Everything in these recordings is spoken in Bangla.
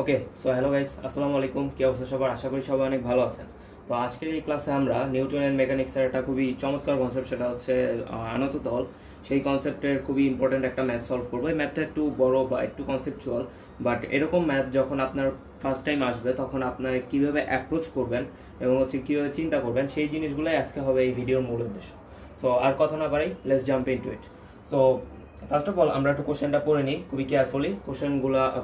ওকে, সো হ্যালো গাইস, আসসালামু আলাইকুম। কি অবস্থা সবার? আশা করি সবাই অনেক ভালো আছেন। তো আজকের এই ক্লাসে আমরা নিউটন অ্যান্ড মেকানিক্সের একটা খুবই চমৎকার কনসেপ্ট, সেটা হচ্ছে আনত তল। সেই কনসেপ্টের খুবই ইম্পর্ট্যান্ট একটা ম্যাথ সলভ করবো। এই ম্যাথটা একটু বড় বা একটু কনসেপচুয়াল, বাট এরকম ম্যাথ যখন আপনার ফার্স্ট টাইম আসবে তখন আপনার কীভাবে অ্যাপ্রোচ করবেন এবং হচ্ছে কীভাবে চিন্তা করবেন, সেই জিনিসগুলোই আজকে হবে এই ভিডিওর মূল উদ্দেশ্য। সো আর কথা না বাড়াই, let's jump into it. So first of all আমরা একটু কোশ্চেনটা পড়ে নিই খুবই কেয়ারফুলি।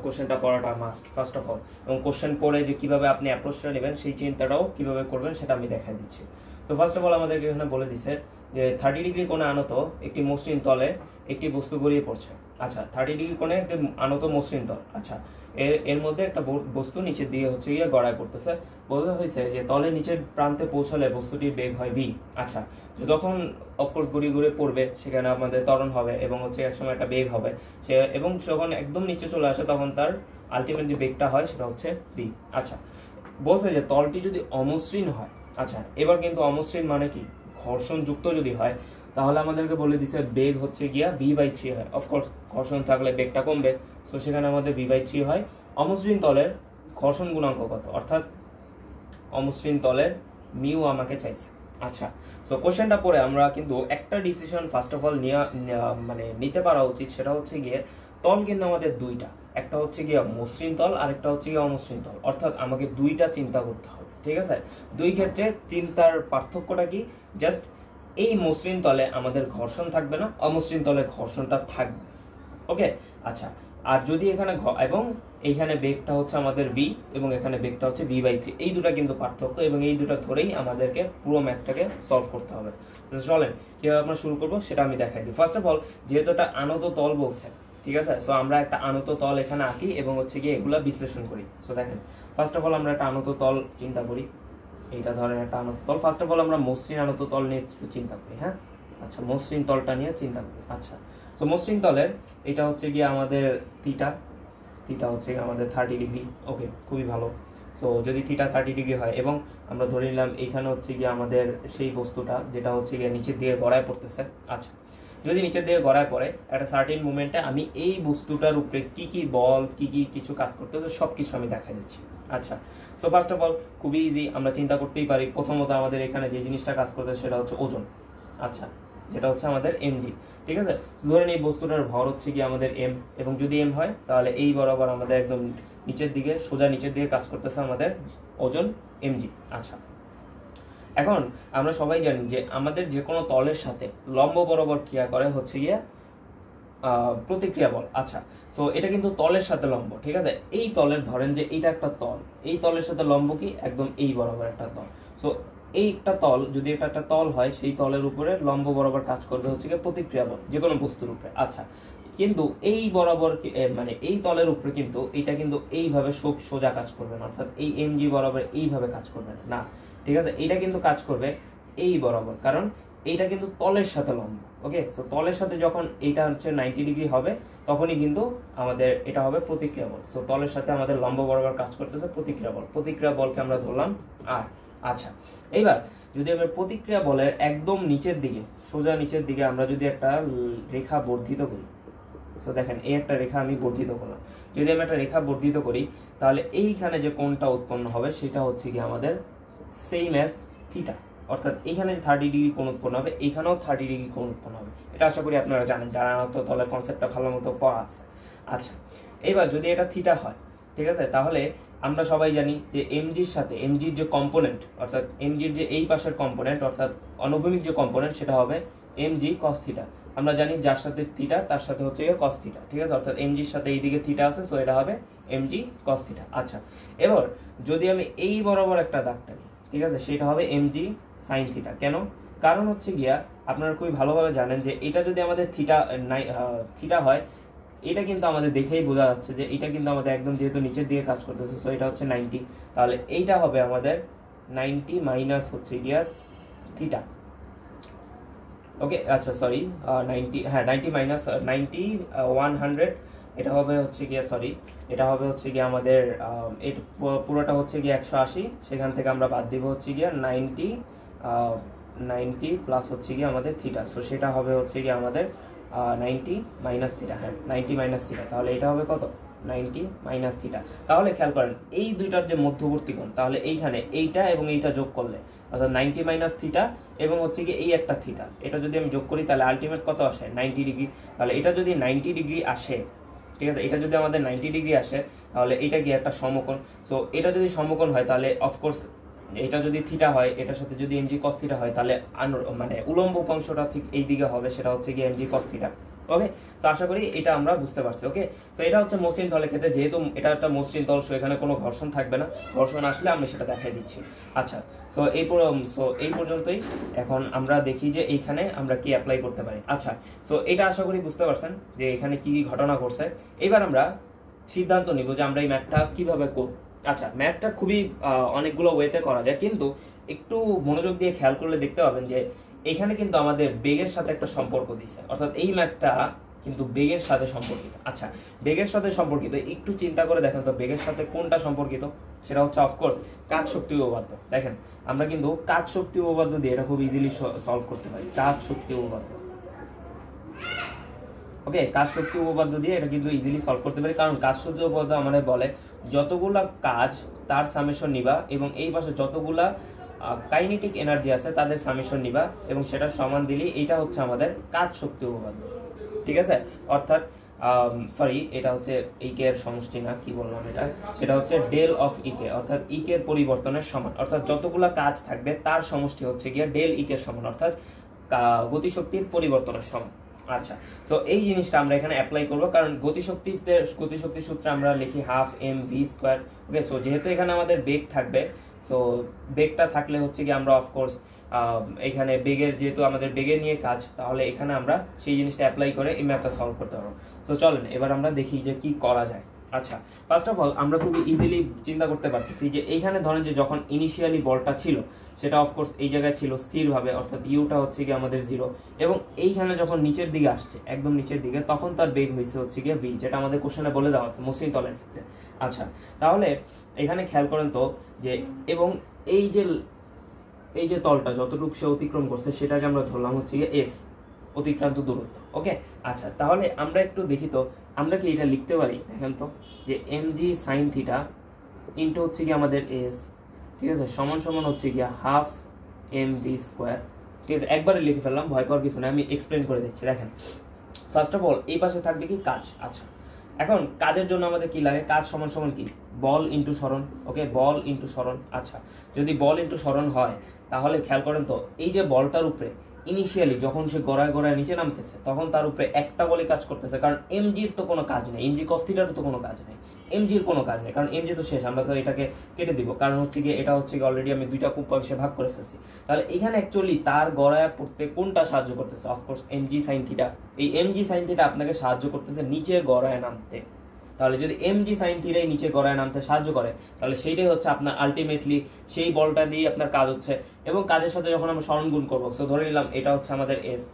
কোশ্চেনটা পড়াটা মাস্ট ফার্স্ট অফ অল, এবং কোশ্চেন পড়ে যে কীভাবে আপনি অ্যাপ্রোচটা নেবেন সেই চিন্তাটাও কীভাবে করবেন সেটা আমি দেখা দিচ্ছি। তো ফার্স্ট অফ অল আমাদেরকে এখানে বলে দিছে যে 30 ডিগ্রি কোণে আনত একটি মসৃণ তলে একটি বস্তু গড়িয়ে পড়ছে। আচ্ছা, 30 ডিগ্রি কোণে একটি আনত মসৃণ তল। আচ্ছা, এর মধ্যে একটা বস্তু নিচের দিকে হচ্ছে গিয়ে গড়ায় পড়তেছে। বলা হয়েছে যে তলের নিচের প্রান্তে পৌঁছালে বস্তুটির বেগ হয় ভি। আচ্ছা, যখন অফকোর্স ঘুরিয়ে ঘুরে পড়বে সেখানে আমাদের ত্বরণ হবে এবং হচ্ছে একসময় একটা বেগ হবে সে, এবং যখন একদম নিচে চলে আসে তখন তার আলটিমেট যে বেগটা হয় সেটা হচ্ছে ভি। আচ্ছা, বলছে যে তলটি যদি অমসৃণ হয়। আচ্ছা, এবার কিন্তু অমসৃণ মানে কি, ঘর্ষণ যুক্ত যদি হয় তাহলে আমাদেরকে বলে দিছে বেগ হচ্ছে গিয়া v/3 হয়। অফকোর্স ঘর্ষণ থাকলে বেগটা কমবে, সো সেখানে আমাদের v/3 হয়। অমসৃণ তলের ঘর্ষণ গুণাঙ্ক কত, অর্থাৎ অমসৃণ তলের মিউ আমাকে চাইছে। আচ্ছা, সো কোশ্চেনটা পড়ে আমরা কিন্তু একটা ডিসিশন ফার্স্ট অফ অল নিতে পারা উচিত। সেটা হচ্ছে গিয়ে তল কিন্তু আমাদের দুইটা, একটা হচ্ছে গিয়ে মসৃণ তল আর একটা হচ্ছে গিয়ে অমসৃণ তল, অর্থাৎ আমাকে দুইটা চিন্তা করতে হবে। ঠিক আছে, দুই ক্ষেত্রে চিন্তার পার্থক্যটা কি, জাস্ট এই মসৃণ তলে আমাদের ঘর্ষণ থাকবে না, অমসৃণ তলে ঘর্ষণটা থাকবে। ওকে, আচ্ছা, আর যদি এখানে এবং এইখানে বেগটা হচ্ছে আমাদের v এবং এখানে বেগটা হচ্ছে v/3, এই দুটা কিন্তু পার্থক্য, এবং এই দুটা ধরেই আমাদেরকে পুরো ম্যাথটাকে সলভ করতে হবে। চলেন কিভাবে আমরা শুরু করবো সেটা আমি দেখাই দিই। ফার্স্ট অফ অল, যেহেতু একটা আনত তল বলছে, ঠিক আছে, সো আমরা একটা আনত তল এখানে আঁকি এবং হচ্ছে গিয়ে এগুলা বিশ্লেষণ করি। সো দেখেন, ফার্স্ট অফ অল আমরা একটা আনত তল চিন্তা করি। এইটা ধরেন একটা আনত তল। ফার্স্ট অফ অল আমরা মসৃণ আনত তল নিয়ে একটু চিন্তা করি। হ্যাঁ, আচ্ছা, মসৃণ তলটা নিয়ে চিন্তা করি। আচ্ছা, সো মসৃণ তলের এটা হচ্ছে গিয়ে আমাদের থিটা হচ্ছে আমাদের 30 ডিগ্রি। ওকে, খুবই ভালো। সো যদি থিটা 30 ডিগ্রি হয় এবং আমরা ধরে নিলাম এইখানে হচ্ছে গিয়ে আমাদের সেই বস্তুটা যেটা হচ্ছে গিয়ে নিচের দিকে গড়ায় পড়তেছে। আচ্ছা, যদি নিচের দিকে গড়ায় পড়ে একটা সার্টেন মুভমেন্টে আমি এই বস্তুটার উপরে কি কি বল কি কি কিছু কাজ করতেছে সব কিছু আমি দেখা দিচ্ছি। আচ্ছা, সো ফার্স্ট অফ অল খুবই ইজি, আমরা চিন্তা করতেই পারি। প্রথমত আমাদের এখানে যে জিনিসটা কাজ করতেছে সেটা হচ্ছে ওজন। আচ্ছা, যেটা হচ্ছে আমাদের এমজি। ঠিক আছে, ধরেন এই বস্তুটার ভর হচ্ছে কি আমাদের এম, এবং যদি এম হয় তাহলে এই বরাবর আমাদের একদম নিচের দিকে, সোজা নিচের দিকে কাজ করতেছে আমাদের ওজন এমজি। আচ্ছা, এখন আমরা সবাই জানি যে আমাদের যে কোনো তলের সাথে লম্ব বরাবর ক্রিয়া করে হচ্ছে গিয়ে প্রতিক্রিয়া বল। আচ্ছা, সো এটা কিন্তু তলের সাথে লম্ব। ঠিক আছে, এই তলের ধরেন যে এইটা একটা তল, এই তলের সাথে লম্ব কি একদম এই বরাবর একটা তল। সো এই একটা তল, যদি এটা একটা তল হয়, সেই তলের উপরে লম্ব বরাবর কাজ করবে হচ্ছে গিয়ে প্রতিক্রিয়া বল যে কোনো বস্তুর উপরে। আচ্ছা, কিন্তু এই বরাবর এই তলের উপরে কিন্তু এটা কিন্তু এইভাবে সোজা কাজ করবে না, অর্থাৎ এই এমজি বরাবর এইভাবে কাজ করবে না। ঠিক আছে, এটা কিন্তু কাজ করবে এই বরাবর, কারণ এইটা কিন্তু তলের সাথে লম্ব। ওকে, সো তলের সাথে যখন এইটা হচ্ছে 90 ডিগ্রি হবে তখনই কিন্তু আমাদের এটা হবে প্রতিক্রিয়া বল। সো তলের সাথে আমাদের লম্ব বরাবর কাজ করতেছে প্রতিক্রিয়া বলকে আমরা ধরলাম আর। আচ্ছা, এইবার যদি আমরা প্রতিক্রিয়া বলের একদম নিচের দিকে, সোজা নিচের দিকে আমরা যদি একটা রেখা বর্ধিত করি, সো দেখেন এই একটা রেখা আমি বর্ধিত করলাম। যদি আমি একটা রেখা বর্ধিত করি তাহলে এইখানে যে কোণটা উৎপন্ন হবে সেটা হচ্ছে কি আমাদের সেম অ্যাজ থিটা, অর্থাৎ এইখানে 30 ডিগ্রি কোণ উৎপন্ন হবে, এইখানেও 30 ডিগ্রি কোণ উৎপন্ন হবে। এটা আশা করি আপনারা জানেন, যারা তো তলের কনসেপ্টটা ভালো মতো পড়া আছে। আচ্ছা, এবার যদি এটা থিটা হয়, ঠিক আছে, তাহলে আমরা সবাই জানি যে এমজির সাথে এমজির যে কম্পোনেন্ট, অর্থাৎ এমজির যে এই পাশের কম্পোনেন্ট অর্থাৎ অনুভূমিক যে কম্পোনেন্ট সেটা হবে এমজি কস থিটা। আমরা জানি যার সাথে থিটা তার সাথে হচ্ছে কস থিটা। ঠিক আছে, অর্থাৎ এমজির সাথে এইদিকে থিটা আছে, সো এটা হবে এমজি কস থিটা। আচ্ছা, এবার যদি আমি এই বরাবর একটা দাগ টানি, ঠিক আছে, সেটা হবে এমজি সাইন থিটা। কেন? কারণ হচ্ছে গিয়া আপনারা খুবই ভালোভাবে জানেন যে এটা যদি আমাদের থিটা হয়, এটা কিন্তু আমাদের দেখেই বোঝা যাচ্ছে যে এটা কিন্তু আমাদের একদম যেহেতু নিচের দিকে কাজ করতেছে, সো এটা হচ্ছে 90, তাহলে এইটা হবে আমাদের 90 মাইনাস হচ্ছে গিয়া থিটা। ওকে, আচ্ছা সরি, 90, হ্যাঁ 90 মাইনাস 90 100, এটা হবে হচ্ছে গিয়া এটা হবে হচ্ছে গিয়া আমাদের পুরোটা হচ্ছে গিয়া 180, সেখান থেকে আমরা বাদ দিব হচ্ছে গিয়া 90 প্লাস হচ্ছে গিয়া আমাদের থিটা, সো সেটা হবে হচ্ছে গিয়া আমাদের 90 মাইনাস থিটা। হ্যাঁ, 90 মাইনাস থিটা, তাহলে এটা হবে কত 90 মাইনাস থিটা। তাহলে খেয়াল করেন এই দুইটার যে মধ্যবর্তী কোণ, তাহলে এইখানে এইটা এবং এইটা যোগ করলে অর্থাৎ 90 মাইনাস থিটা এবং হচ্ছে কি এই একটা থিটা, এটা যদি আমি যোগ করি তাহলে আলটিমেট কত আসে 90 ডিগ্রি। তাহলে এটা যদি 90 ডিগ্রি আসে, ঠিক আছে, এটা যদি আমাদের 90 ডিগ্রি আসে তাহলে এটা কি একটা সমকোণ। সো এটা যদি সমকোণ হয় তাহলে অফকোর্স এটা যদি থিটা হয়, এটার সাথে যদি mg cos থিটা হয় তাহলে মানে উলম্ব উপাংশটা ঠিক এই দিকে হবে, সেটা হচ্ছে কি mg cos থিটা। ওকে, সো আশা করি এটা আমরা বুঝতে পারছি। ওকে, সো এটা হচ্ছে মসৃণ তলের ক্ষেত্রে, যেহেতু এটা একটা মসৃণ তল, সো এখানে কোনো ঘর্ষণ থাকবে না, ঘর্ষণ আসলে আমি সেটা দেখাই দিচ্ছি। আচ্ছা, সো এই পর্যন্তই। এখন আমরা দেখি যে এইখানে আমরা কি অ্যাপ্লাই করতে পারি। আচ্ছা, সো এটা আশা করি বুঝতে পারছেন যে এখানে কি কি ঘটনা ঘটছে। এবার আমরা সিদ্ধান্ত নিব যে আমরা এই ম্যাথটা কিভাবে করব। আচ্ছা, ম্যাথটা খুবই অনেকগুলো ওয়েতে করা যায়, কিন্তু একটু মনোযোগ দিয়ে খেয়াল করলে দেখতে পাবেন যে এখানে কিন্তু আমাদের বেগের সাথে একটা সম্পর্ক দিছে, অর্থাৎ এই ম্যাথটা কিন্তু বেগের সাথে সম্পর্কিত। আচ্ছা, বেগের সাথে সম্পর্কিত, একটু চিন্তা করে দেখেন তো বেগের সাথে কোনটা সম্পর্কিত। সেটা হচ্ছে অফকোর্স কাজ শক্তি উপপাদ্য। দেখেন আমরা কিন্তু কাজ শক্তি উপপাদ্য দিয়ে এটা খুব ইজিলি সলভ করতে পারি। কাজ শক্তি উপপাদ্য, ওকে, কাজ শক্তি উপপাদ্য দিয়ে এটা কিন্তু ইজিলি সলভ করতে পারি, কারণ কাজ শক্তি উপপাদ্য আমাদের বলে যতগুলা কাজ তার সামেশন নিবা এবং এই পাশে যতগুলা কাইনেটিক এনার্জি আছে তাদের সামেশন নিবা এবং সেটা সমান দিলেই এটা হচ্ছে আমাদের কাজ শক্তি উপপাদ্য। ঠিক আছে, অর্থাৎ সরি, এটা হচ্ছে ইকে এর সমষ্টি না, কি বললাম এটা, সেটা হচ্ছে ডেল অফ ইকে, অর্থাৎ ইকে এর পরিবর্তনের সমান, অর্থাৎ যতগুলা কাজ থাকবে তার সমষ্টি হচ্ছে গিয়ে ডেল ইকে এর সমান, অর্থাৎ গতিশক্তির পরিবর্তনের সমান। আচ্ছা, সো এই জিনিসটা আমরা এখানে অ্যাপ্লাই করব, কারণ গতিশক্তি সূত্রে আমরা লিখি হাফ এম ভি স্কোয়ার। ওকে, সো যেহেতু এখানে আমাদের বেগ থাকবে, সো বেগটা থাকলে হচ্ছে কি আমরা অফকোর্স এখানে বেগের, যেহেতু আমাদের বেগের নিয়ে কাজ, তাহলে এখানে আমরা সেই জিনিসটা অ্যাপ্লাই করে এই ম্যাথটা সলভ করতে পারবো। সো চলেন এবার আমরা দেখি যে কি করা যায়। আচ্ছা, ফার্স্ট অফ অল আমরা খুবই ইজিলি চিন্তা করতে পারতেছি যে এইখানে ধরেন যে যখন ইনিশিয়ালি বলটা ছিল সেটা অফকোর্স এই জায়গায় ছিল স্থিরভাবে, অর্থাৎ ইউটা হচ্ছে কি আমাদের 0, এবং এইখানে যখন নিচের দিকে আসছে একদম নিচের দিকে তখন তার বেগ হয়েছে হচ্ছে গিয়ে ভি, যেটা আমাদের কোশ্চেনে বলে দেওয়া আছে মসৃণ তলের ক্ষেত্রে। আচ্ছা, তাহলে এখানে খেয়াল করেন তো যে এবং এই যে তলটা যতটুকু সে অতিক্রম করছে সেটাকে আমরা ধরলাম হচ্ছে গিয়ে এস, অতিক্রান্ত দূরত্ব। ওকে, আচ্ছা, তাহলে আমরা একটু দেখি তো আমরা কি এটা লিখতে পারি। দেখেন তো যে mg sin থিটা ইনটু হচ্ছে কি আমাদের এস, ঠিক আছে, সমান সমান হচ্ছে গিয়া হাফ mv স্কোয়ার। ঠিক আছে, একবারে লিখে ফেললাম, ভয় পাওয়ার কিছু না, আমি এক্সপ্লেন করে দিচ্ছি। দেখেন ফার্স্ট অফ অল এই পাশে থাকবে কি কাজ। আচ্ছা, এখন কাজের জন্য আমাদের কি লাগে, কাজ সমান সমান কি বল ইনটু সরণ। ওকে, বল ইনটু সরণ। আচ্ছা, যদি বল ইনটু সরণ হয় তাহলে খেয়াল করেন তো এই যে বলটার উপরে ইনিশিয়ালি যখন সে গড়ায় গড়ায় নিচে নামতেছে তখন তার উপরে একটা বলে কাজ করতেছে, কারণ এমজির তো কোনো কাজ নেই, এমজি cos থিটারও তো কোনো কাজ নেই, এমজির কোনো কাজ নেই, কারণ এমজি তো শেষ, আমরা তো এটাকে কেটে দিব, কারণ হচ্ছে গিয়ে এটা হচ্ছে গিয়ে অলরেডি আমি দুইটা উপাংশে ভাগ করে ফেলছি। তাহলে এখানে অ্যাকচুয়ালি তার গড়ায় পড়তে কোনটা সাহায্য করতেছে, অফকোর্স এমজি সাইন থিটা। এই এমজি সাইন থিটা আপনাকে সাহায্য করতেছে নিচে গড়ায় নামতে। তাহলে যদি mg sin থিটাই নিচে গড়ায় নামতে সাহায্য করে তাহলে সেইটাই হচ্ছে আপনার আলটিমেটলি সেই বলটা দিয়ে আপনার কাজ হচ্ছে, এবং কাজের সাথে যখন আমরা সরণ গুণ করবো, সো ধরে নিলাম এটা হচ্ছে আমাদের s।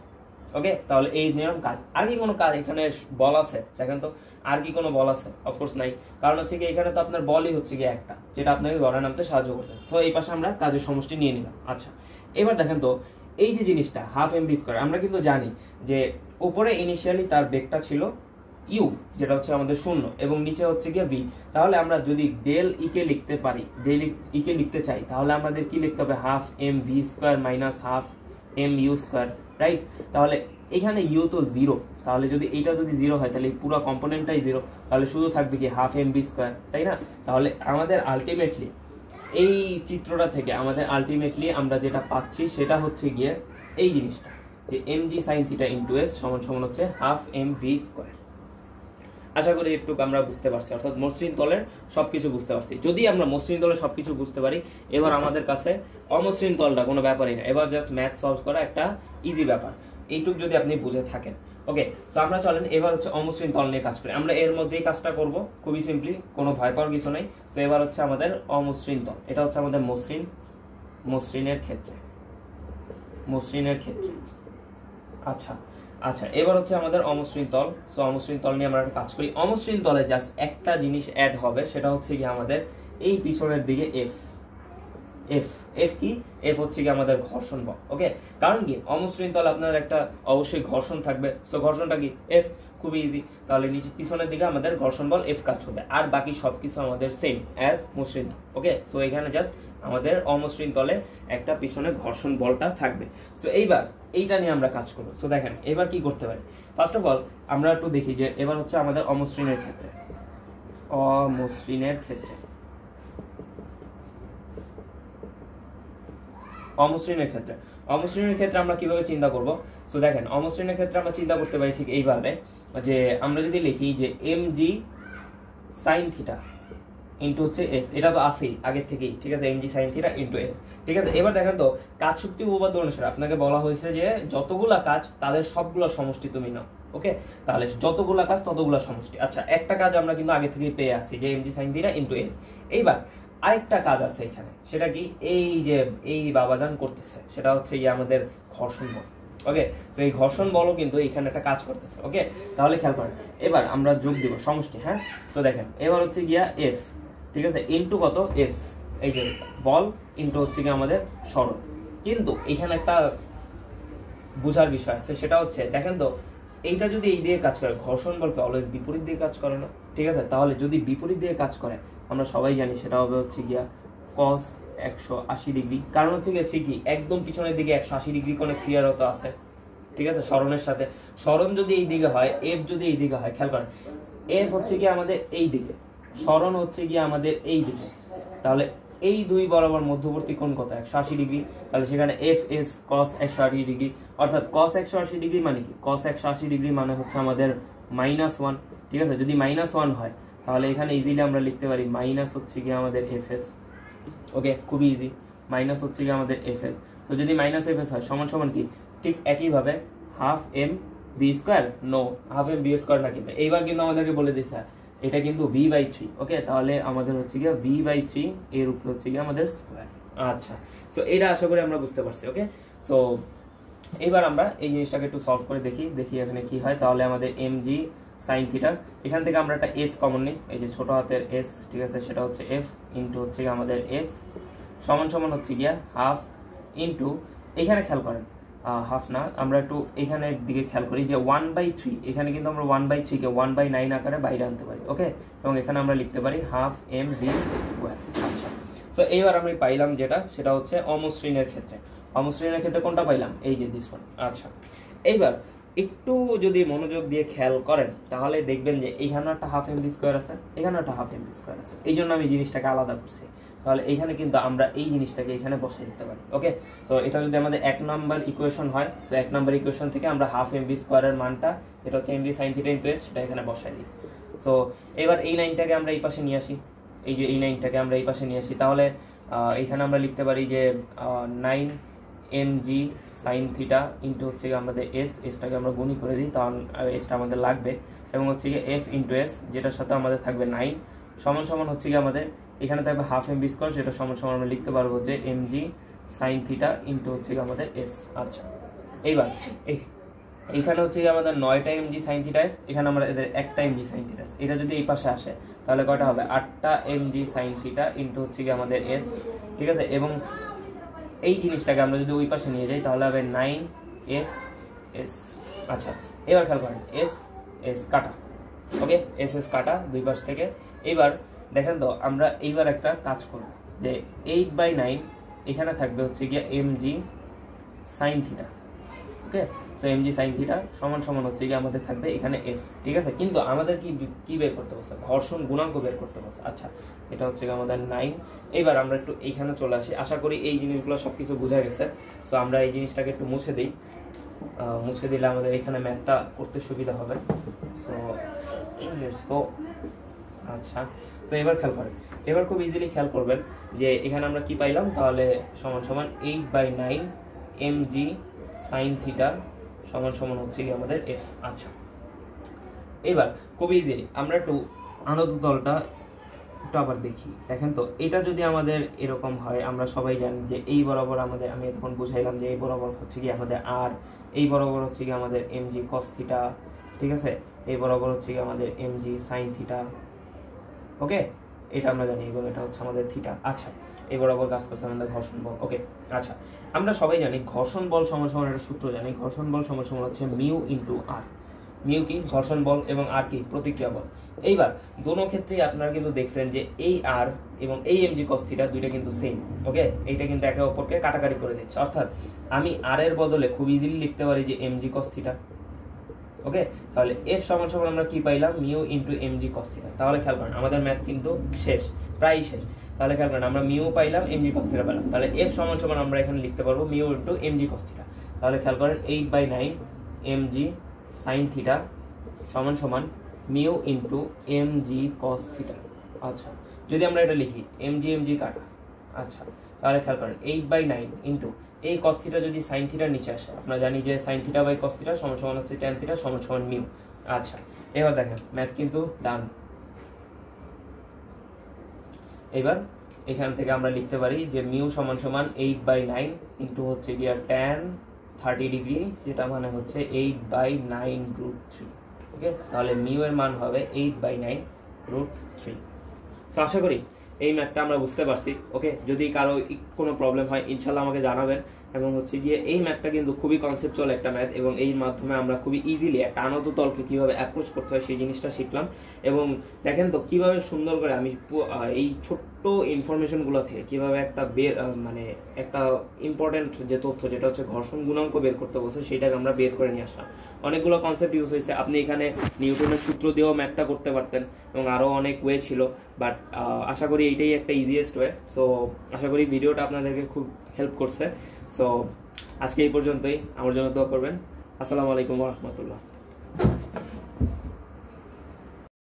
ওকে, তাহলে এই নিলাম কাজ। আর কি কোনো কাজ এখানে বল আছে দেখেন তো, আর কি কোনো বল আছে? অফকোর্স নাই, কারণ হচ্ছে কি এখানে তো আপনার বলই হচ্ছে কি একটা, যেটা আপনাকে গড়ায় নামতে সাহায্য করতে। সো এই পাশে আমরা কাজের সমষ্টি নিয়ে নিলাম। আচ্ছা, এবার দেখেন তো এই যে জিনিসটা হাফ mv স্কয়ার, আমরা কিন্তু জানি যে উপরে ইনিশিয়ালি তার বেগটা ছিল ইউ, যেটা হচ্ছে আমাদের 0, এবং নিচে হচ্ছে গিয়ে ভি। তাহলে আমরা যদি ডেল ই কে লিখতে পারি, ডেল ই কে লিখতে চাই, তাহলে আমাদের কি লিখতে হবে, half m v square minus half m u square, right? তাহলে এখানে ইউ তো 0, তাহলে যদি এটা যদি 0 হয় তাহলে পুরো কম্পোনেন্টটাই 0, তাহলে শুধু থাকবে কি হাফ এম ভি স্কোয়ার, তাই না? তাহলে আমাদের আলটিমেটলি এই চিত্রটা থেকে আমাদের আলটিমেটলি আমরা যেটা পাচ্ছি সেটা হচ্ছে গিয়ে এই জিনিসটা, যে mg sin theta into s সমান সমান হচ্ছে হাফ এম ভি স্কোয়ার। আশা করি একটু আমরা বুঝতে পারছি, অর্থাৎ মসৃণ তলের সবকিছু বুঝতে পারছি। যদি আমরা মসৃণ তলের সবকিছু বুঝতে পারি, এবার আমাদের কাছে অমসৃণ তলটা কোনো ব্যাপারই না, এবার জাস্ট ম্যাথ সলভ করা একটা ইজি ব্যাপার, এইটুক যদি আপনি বুঝে থাকেন। ওকে, সো আমরা চলেন এবার হচ্ছে অমসৃণ তল নিয়ে কাজ করি। আমরা এর মধ্যেই কাজটা করব খুবই সিম্পলি, কোনো ভয় পাওয়ার কিছু নেই। সো এবার হচ্ছে আমাদের অমসৃণ তল, এটা হচ্ছে আমাদের মসৃণের ক্ষেত্রে। আচ্ছা, এবার হচ্ছে আমাদের অমসৃণ তল। সো অমসৃণ তল নিয়ে আমরা একটা কাজ করি। অমসৃণ তলে জাস্ট একটা জিনিস অ্যাড হবে, সেটা হচ্ছে কি আমাদের এই পিছনের দিকে এফ কি, এফ হচ্ছে কি আমাদের ঘর্ষণ বল। ওকে, কারণ কি অমসৃণ তল আপনার একটা অবশ্যই ঘর্ষণ থাকবে, সো ঘর্ষণটা কি এফ। খুবই ইজি। তাহলে নিচে পিছনের দিকে আমাদের ঘর্ষণ বল F কাজ করবে, আর বাকি সবকিছু আমাদের সেম অ্যাজ মসৃণ। ওকে, সো এখানে জাস্ট আমাদের অমসৃণ তলে একটা পিছনে ঘর্ষণ বলটা থাকবে। সো এইবার এইটা নিয়ে আমরা কাজ করবো। সো দেখেন এবার কি করতে পারি, ফার্স্ট অফ অল আমরা একটু দেখি যে এবার হচ্ছে আমাদের অমসৃণের ক্ষেত্রে অমসৃণের ক্ষেত্রে আমরা কিভাবে চিন্তা করব। সো দেখেন অমসৃণের ক্ষেত্রে আমরা চিন্তা করতে পারি ঠিক এইভাবে, যে আমরা যদি লিখি যে mg sin থিটা ইনটু হচ্ছে s, এটা তো আছেই আগের থেকেই, ঠিক আছে, mg sin theta into s, ঠিক আছে। এবার দেখেন তো কাজ শক্তি উপপাদ্য অনুসারে আপনাকে বলা হয়েছে যে যতগুলা কাজ তাদের সবগুলা সমষ্টি তুমি নাও। ওকে, তাহলে যতগুলা কাজ ততগুলা সমষ্টি। আচ্ছা, একটা কাজ আমরা কিন্তু আগে থেকেই পেয়ে আসছি যে mg sin theta into s। এইবার আরেকটা কাজ আছে এখানে, সেটা কি, এই যে এই বাবাজান করতেছে, সেটা হচ্ছে আমাদের ঘর্ষণ বল। ওকে, তো এই ঘর্ষণ বলও কিন্তু এখানে একটা কাজ করতেছে। ওকে, তাহলে খেয়াল করেন এবার আমরা যোগ দিব সমষ্টি। হ্যাঁ, তো দেখেন এবার হচ্ছে গিয়া F, ঠিক আছে, ইনটু কত S, এই যে বল ইনটু হচ্ছে গিয়ে আমাদের সরণ। কিন্তু এখানে একটা বোঝার বিষয় আছে, সেটা হচ্ছে দেখেন তো এইটা যদি এই দিয়ে কাজ করে, ঘর্ষণ বলকে অলওয়েজ বিপরীত দিয়ে কাজ করে না, ঠিক আছে। তাহলে যদি বিপরীত দিয়ে কাজ করে আমরা সবাই জানি সেটা হবে হচ্ছে গিয়া cos 180 ডিগ্রি। কারণ হচ্ছে গিয়ে সে কি একদম পিছনের দিকে 180 ডিগ্রি কোণে ক্রিয়ারত আছে, ঠিক আছে, সরণের সাথে। সরণ যদি এই দিকে হয়, F যদি এই দিকে হয়, খেয়াল করেন F হচ্ছে গিয়ে আমাদের এই দিকে, সরণ হচ্ছে গিয়ে আমাদের এই দিকে, তাহলে এই দুই বরাবর মধ্যবর্তী কোণ কত, 180 ডিগ্রি। তাহলে সেখানে F is cos 180 ডিগ্রি, অর্থাৎ cos 180 ডিগ্রি মানে কি, cos 180 ডিগ্রি মানে হচ্ছে আমাদের -1, ঠিক আছে। যদি -1 হয় তাহলে এখানে ইজিলি আমরা লিখতে পারি মাইনাস হচ্ছে গিয়ে আমাদের Fs। ওকে, খুবই ইজি, মাইনাস হচ্ছে গিয়ে আমাদের Fs। তো যদি -Fs হয় সমান সমান কি, ঠিক একইভাবে half m v square, no half m v square না, কিন্তু এইবার কিন্তু আমাদেরকে বলে দিচ্ছে এটা কিন্তু v/3। ওকে, তাহলে আমাদের হচ্ছে গিয়ে v/3 এর উপরে হচ্ছে গিয়ে আমাদের স্কোয়ার। আচ্ছা, সো এটা আশা করি আমরা বুঝতে পারছি। ওকে, সো এবার আমরা এই জিনিসটাকে একটু সলভ করে দেখি এখানে কি হয়। তাহলে আমাদের mg sin থিটা, এখান থেকে আমরা একটা s কমন নিই, এই যে ছোট হাতের s, ঠিক আছে, সেটা হচ্ছে f ইনটু হচ্ছে গিয়ে আমাদের s সমান সমান হচ্ছে গিয়া হাফ ইনটু, এখানে খেয়াল করেন হাফ না, আমরা একটু এখানে দিকে খেয়াল করি যে 1/3, এখানে কিন্তু আমরা 1/3 কে 1/9 আকারে বাইরে আনতে পারি। ওকে, এবং এখানে আমরা লিখতে পারি হাফ এম ভি স্কোয়ার। আচ্ছা, সো এইবার আমরা পাইলাম যেটা, সেটা হচ্ছে অমসৃণের ক্ষেত্রে। অমসৃণের ক্ষেত্রে কোনটা পাইলাম, এই যে দিস ওয়ান। আচ্ছা, এইবার একটু যদি মনোযোগ দিয়ে খেয়াল করেন তাহলে দেখবেন যে এইখানে একটা হাফ এম ভি স্কোয়ার আছে, এখানে একটা হাফ এম ভি স্কোয়ার আছে। এই জন্য আমি জিনিসটাকে আলাদা করছি। তাহলে এইখানে কিন্তু আমরা এই জিনিসটাকে এখানে বসাই দিতে পারি। ওকে, সো এটা যদি আমাদের 1 নাম্বার ইকুয়েশন হয়, সো 1 নাম্বার ইকুয়েশন থেকে আমরা হাফ এম ভি স্কোয়ারের মানটা, এটা হচ্ছে mv sin theta into s, সেটা এখানে বসাই দিই। সো এবার এই 9টাকে আমরা এই পাশে নিয়ে আসি, এই যে এই 9টাকে আমরা এই পাশে নিয়ে আসি, তাহলে এখানে আমরা লিখতে পারি যে 9 mg sin থিটা ইনটু হচ্ছে আমাদের s, এসটাকে আমরা গুণি করে দিই, তখন এসটা আমাদের লাগবে, এবং হচ্ছে গিয়ে f ইনটু s, যেটার সাথে আমাদের থাকবে 9 সমান সমান হচ্ছে গিয়ে আমাদের এখানে থাকবে হাফ এম ভি স্কোয়ার, যেটা সমান সমান আমরা লিখতে পারবো যে mg sin থিটা ইনটু হচ্ছে গিয়ে আমাদের s। আচ্ছা, এইবার এখানে হচ্ছে গিয়ে আমাদের 9টা mg sin থিটা s, এখানে আমরা এদের একটা mg sin থিটা s, এটা যদি এই পাশে আসে তাহলে কয়টা হবে, 8টা mg sin থিটা ইনটু হচ্ছে গিয়ে আমাদের s, ঠিক আছে। এবং এই জিনিসটাকে আমরা যদি ওই পাশে নিয়ে যাই তাহলে হবে 9f(s). আচ্ছা, এবার খেয়াল করেন s কাটা। ওকে, s কাটা দুই পাশ থেকে। এবার দেখেন তো আমরা এইবার একটা কাজ করব যে 8/9 এখানে থাকবে হচ্ছে গিয়ে mg sin থিটা। ওকে, সো mg sin থিটা সমান সমান হচ্ছে গিয়ে আমাদের থাকবে এখানে f, ঠিক আছে। কিন্তু আমাদের কি বের করতে বলছে, ঘর্ষণ গুণাঙ্ক বের করতে বলছে। আচ্ছা, এটা হচ্ছে আমাদের 9। এবার আমরা একটু এইখানে চলে আসি, আশা করি এই জিনিসগুলো সবকিছু বোঝা গেছে। সো আমরা এই জিনিসটাকে একটু মুছে দিই, মুছে দিলে আমাদের এখানে ম্যাথটা করতে সুবিধা হবে। So let's go. আচ্ছা, তো এবার খেয়াল করেন, এবার খুব ইজিলি খেয়াল করবেন যে এখানে আমরা কি পাইলাম, তাহলে সমান সমান 8/9 mg sin থিটা সমান সমান হচ্ছে কি আমাদের f। আচ্ছা, এবার খুব ইজিলি আমরা একটু আনত তলটা একটু আবার দেখি। দেখেন তো এটা যদি আমাদের এরকম হয়, আমরা সবাই জানি যে এই বরাবর আমাদের, আমি তখন বুঝাইলাম যে এই বরাবর হচ্ছে কি আমাদের r, এই বরাবর হচ্ছে কি আমাদের mg cos থিটা, ঠিক আছে, এই বরাবর হচ্ছে কি আমাদের mg sin থিটা। ওকে, এটা আমরা জানি, এবং এটা হচ্ছে আমাদের থিটা। আচ্ছা, এই বরাবর কাজ করতে আমাদের ঘর্ষণ বল। ওকে, আচ্ছা, আমরা সবাই জানি ঘর্ষণ বল সমান সমান একটা সূত্র জানি, ঘর্ষণ বল সমান সমান হচ্ছে মিউ ইনটু আর। মিউ কি ঘর্ষণ বল এবং আর কি প্রতিক্রিয়া বল। এইবার দোনো ক্ষেত্রেই আপনারা কিন্তু দেখছেন যে এই আর এবং এই এমজি কস থিটা দুইটা কিন্তু সেম। ওকে, এইটা কিন্তু একে অপরকে কাটাকাটি করে দিচ্ছে, অর্থাৎ আমি আর এর বদলে খুব ইজিলি লিখতে পারি যে এমজি কস থিটা। ওকে, তাহলে এফ সমান সমান আমরা কি পাইলাম, mu into MG cos theta. তাহলে খেয়াল করেন আমাদের ম্যাথ কিন্তু শেষ, প্রায় শেষ। তাহলে খেয়াল করেন আমরা মিউ পাইলাম, এমজি কস থিটা পাইলাম, তাহলে এফ সমান সমান আমরা এখানে লিখতে পারবো mu into MG cos theta. তাহলে খেয়াল করেন 8/9 এমজি সাইন থিটা সমান সমান mu into MG cos theta. আচ্ছা, যদি আমরা এটা লিখি এমজি কাটা, আচ্ছা তাহলে খেয়াল করেন 8/9 ইন্টু এই কস থিটা যদি সাইন থিটার নিচে আসে, আমরা জানি যে sine theta by cos theta সমান সমান হচ্ছে ট্যান থিটা সমান সমান মিউ। আচ্ছা, এবার দেখেন ম্যাথ কিন্তু ডান। এবার এখান থেকে আমরা লিখতে পারি যে মিউ সমান সমান 8/9 ইন্টু হচ্ছে গিয়া ট্যান 30 ডিগ্রি, যেটা মানে হচ্ছে 8/9√3। ওকে, তাহলে মিউ এর মান হবে 8/9√3। তো আশা করি এই ম্যাথটা আমরা বুঝতে পারছি। ওকে, যদি কারো কোনো প্রবলেম হয় ইনশাল্লাহ আমাকে জানাবেন। এবং হচ্ছে গিয়ে এই ম্যাথটা কিন্তু খুবই কনসেপচুয়াল একটা ম্যাথ, এবং এই মাধ্যমে আমরা খুবই ইজিলি একটা আনত তলকে কীভাবে অ্যাপ্রোচ করতে হয় সেই জিনিসটা শিখলাম। এবং দেখেন তো কীভাবে সুন্দর করে আমি এই ছোট্ট ইনফরমেশনগুলো থেকে কীভাবে একটা মানে একটা ইম্পর্টেন্ট যে তথ্য যেটা হচ্ছে ঘর্ষণ গুণাঙ্ক বের করতে বলছে সেটাকে আমরা বের করে নিয়ে আসলাম। অনেকগুলো কনসেপ্ট ইউজ হয়েছে, আপনি এখানে নিউটনের সূত্র দিয়েও ম্যাথটা করতে পারতেন এবং আরও অনেক ওয়ে ছিল, বাট আশা করি এইটাই একটা ইজিয়েস্ট ওয়ে। সো আশা করি ভিডিওটা আপনাদেরকে খুব হেল্প করছে। সো আজকে এই পর্যন্তই, আমার জন্য দোয়া করবেন। আসসালামু আলাইকুম ওয়া রাহমাতুল্লাহ।